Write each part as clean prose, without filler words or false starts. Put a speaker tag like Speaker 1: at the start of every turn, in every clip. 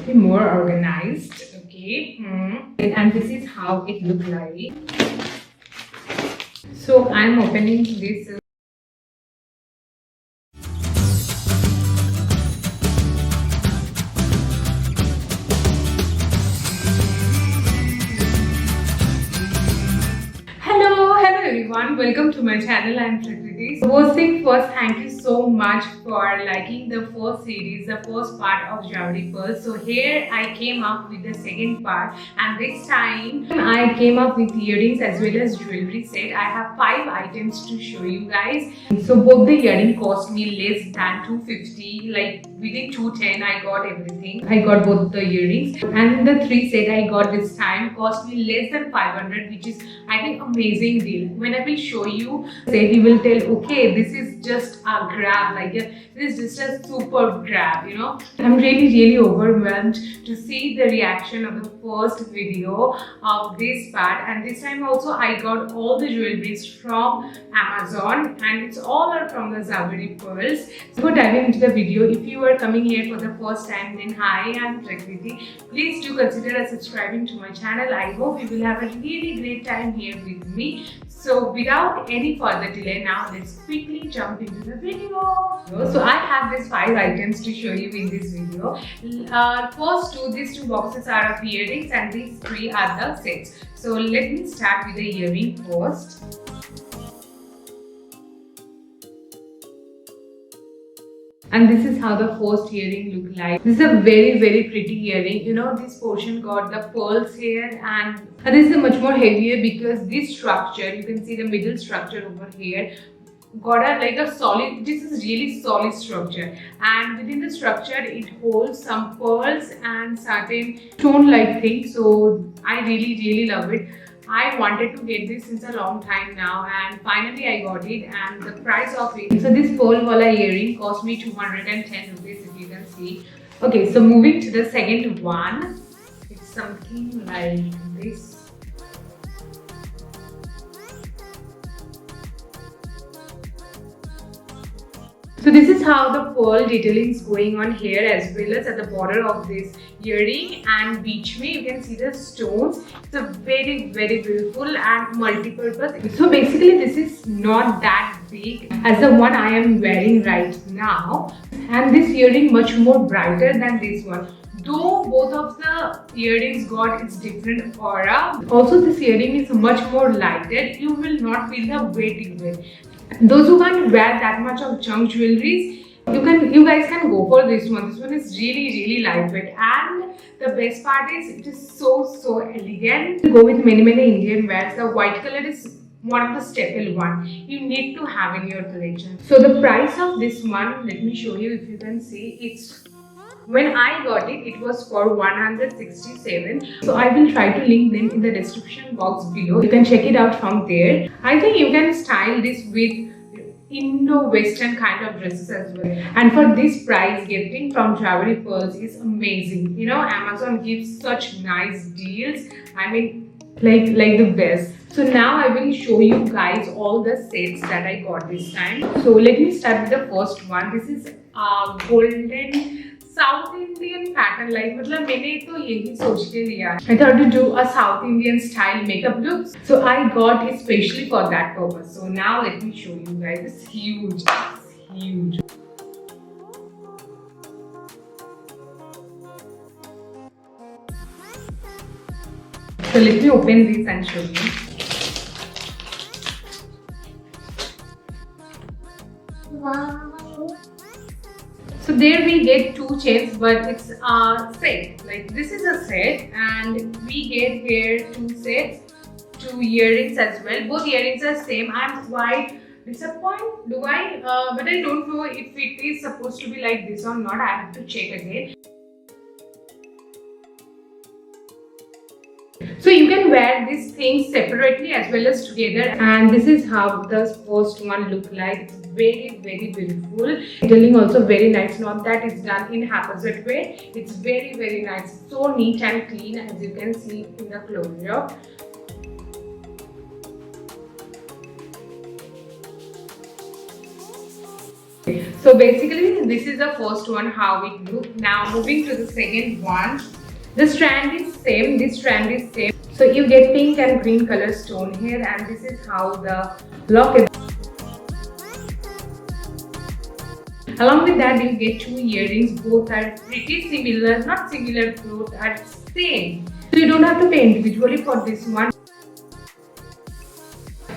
Speaker 1: be more organized. Okay, and this is how it look like. So I'm opening this. Hello everyone, welcome to my channel. I'm Prakriti. So first thing first, thank you so much for liking the first series, the first part of Jewelry Pearls. So here I came up with the second part, and this time I came up with earrings as well as jewelry set. I have 5 items to show you guys. So both the earring cost me less than 250, like within 210 I got everything. I got both the earrings, and the 3 set I got this time cost me less than 500, which is I think amazing deal. When I will show you, say he will tell, okay, this is just a grab, like this is just a super grab, you know. I'm really overwhelmed to see the reaction of the first video of this part, and this time also I got all the jewelries from Amazon, and it's all are from the Jewelry Pearls. So before diving into the video, if you are coming here for the first time, then hi, I'm Prakriti. Please do consider subscribing to my channel. I hope you will have a really great time here with me. So without any further delay, now let's quickly jump into the video. So I have these 5 items to show you in this video. These two boxes are of earrings, and these 3 are the sets. So let me start with the earring first. And this is how the first earring look like. This is a very pretty earring. You know, this portion got the pearls here, and this is much more heavier because this structure, you can see the middle structure over here, got a like a solid, this is really solid structure, and within the structure it holds some pearls and certain stone like things. So I really love it. I wanted to get this since a long time now, and finally I got it, and the price of it. So this pearl wala earring cost me 210 rupees, if you can see. Okay, so moving to the second one, it's something like this. So this is how the pearl detailing is going on here, as well as at the border of this earring, and beach me, you can see the stones. It's a very beautiful and multi-purpose. So basically this is not that big as the one I am wearing right now, and this earring much more brighter than this one. Though both of the earrings got its different aura. Also this earring is much more lighted. You will not feel the weight in it. Those who can't wear that much of junk jewelries, you guys can go for this one. This one is really lightweight, and the best part is it is so elegant. You go with many Indian wears. The white color is one of the staple one you need to have in your collection. So the price of this one, let me show you. If you can see, it's when I got it, it was for 167. So I will try to link them in the description box below. You can check it out from there. I think you can style this with Indo-Western kind of dresses as well. And for this price, getting from Jewelry Pearls is amazing. You know, Amazon gives such nice deals. I mean, like the best. So now I will show you guys all the sets that I got this time. So let me start with the first one. This is a golden South Indian pattern. Like, मतलब मैंने तो यही सोच के लिया. I thought to do a South Indian style makeup look. So I got it specially for that purpose. So now let me show you guys. It's huge. It's huge. So let me open this and show you. Wow. So there we get 2 chains, but it's a set. Like this is a set, and we get here 2 sets, 2 earrings as well. Both earrings are same. I'm quite disappointed. But I don't know if it is supposed to be like this or not. I have to check again. So you can wear these things separately as well as together, and this is how the first one look like. It's very beautiful. Detailing also very nice. Not that it's done in haphazard way. It's very nice. So neat and clean, as you can see in the close-up. So So basically this is the first one, how it looks. Now moving to the second one. The strand is same, this strand is same. So you get pink and green color stone here, and this is how the locket. Along with that you get two earrings, both are pretty similar, not similar, both are same. So you don't have to pay individually for this one.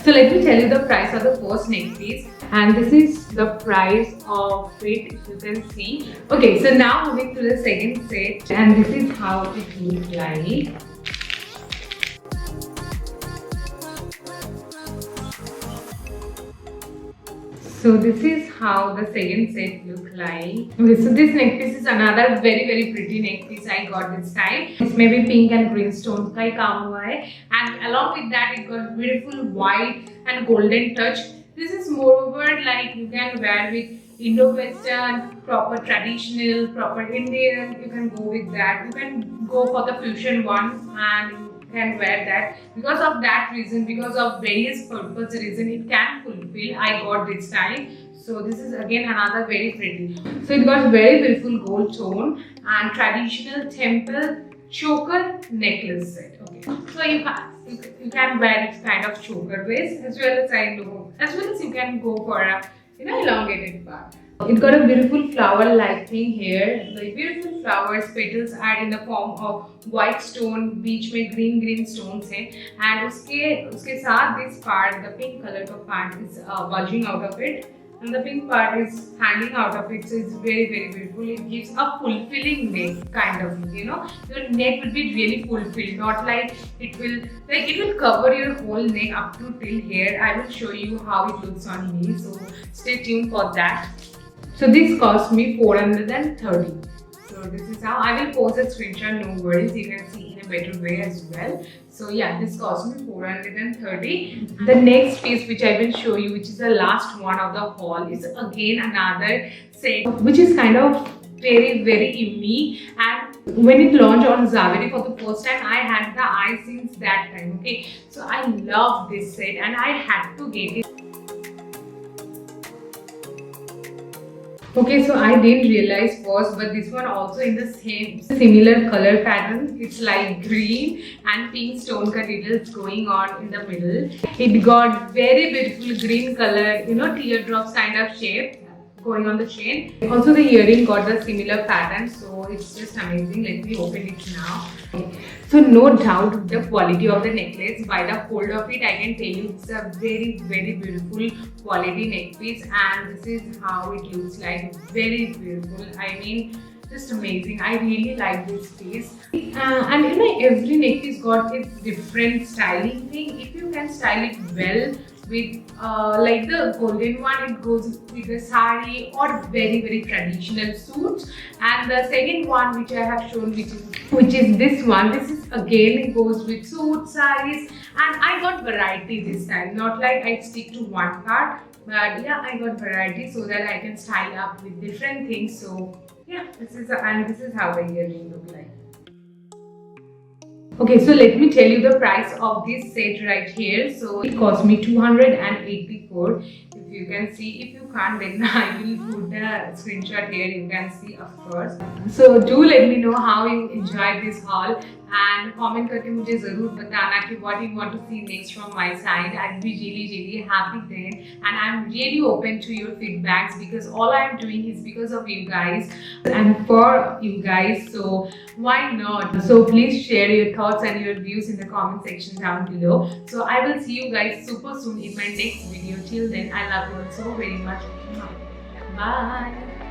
Speaker 1: So let me tell you the price of the first neck piece, and this is the price of it, if you can see. Okay, so now moving to the second set, and this is how it looks like. So this is how the second set look like. Okay, so this neck piece is another very pretty neck piece I got this time. It's maybe pink and green stones ka hi kaam hua hai, and along with that it got beautiful white and golden touch. This is moreover like you can wear with Indo-Western, proper traditional, proper Indian. You can go with that. You can go for the fusion one and can wear that. Because of that reason, because of various purpose reason, it can fulfill. I got this time. So this is again another very pretty. So it got very beautiful gold tone and traditional temple choker necklace set. Okay, so you can wear it kind of choker waist, as well as you can go for a elongated part. It got a beautiful flower like thing here. The beautiful flowers petals are in the form of white stone, बीच में green stones हैं, and उसके साथ this part, the pink color का part is bulging out of it, and the pink part is hanging out of it. So it's very beautiful. It gives a fulfilling neck kind of, your neck will be really fulfilled, not like it will cover your whole neck up to till here. I will show you how it looks on me, so stay tuned for that. So this cost me 430. So this is how I will post a screenshot, no worries, you can see in a better way as well. So yeah, this cost me 430. The next piece which I will show you, which is the last one of the haul, is again another set which is kind of very yummy, and when it launched on Zaveri for the first time, I had the eye since that time. Okay, so I love this set and I had to get it. Okay, so I didn't realize first, but this one also in the same similar color pattern. It's like green and pink stone cut details going on in the middle. It got very beautiful green color, teardrops kind of shape going on the chain. Also the earring got the similar pattern, so it's just amazing. Let me open it now. So no doubt the quality of the necklace, by the hold of it I can tell you it's a very beautiful quality neck piece, and this is how it looks like. Very beautiful, I mean just amazing. I really like this piece, and every neck piece got its different styling thing. If you can style it well with like the golden one, it goes with the sari or very traditional suits, and the second one which I have shown, which is this one, this is again it goes with suits, saris, and I got variety this time, not like I stick to one part, but yeah, I got variety so that I can style up with different things. So yeah, this is how the earring look like. Okay, so let me tell you the price of this set right here. So it cost me 284. If you can see, if you can't, then I will put the screenshot here. You can see, of course. So do let me know how you enjoyed this haul, and comment करके मुझे ज़रूर बताना कि what you want to see next from my side. I'd be really happy then, and I'm really open to your feedbacks, because all I'm doing is because of you guys and for you guys. So why not? So please share your thoughts and your views in the comment section down below. So I will see you guys super soon in my next video. Till then, I love you all so very much. Bye.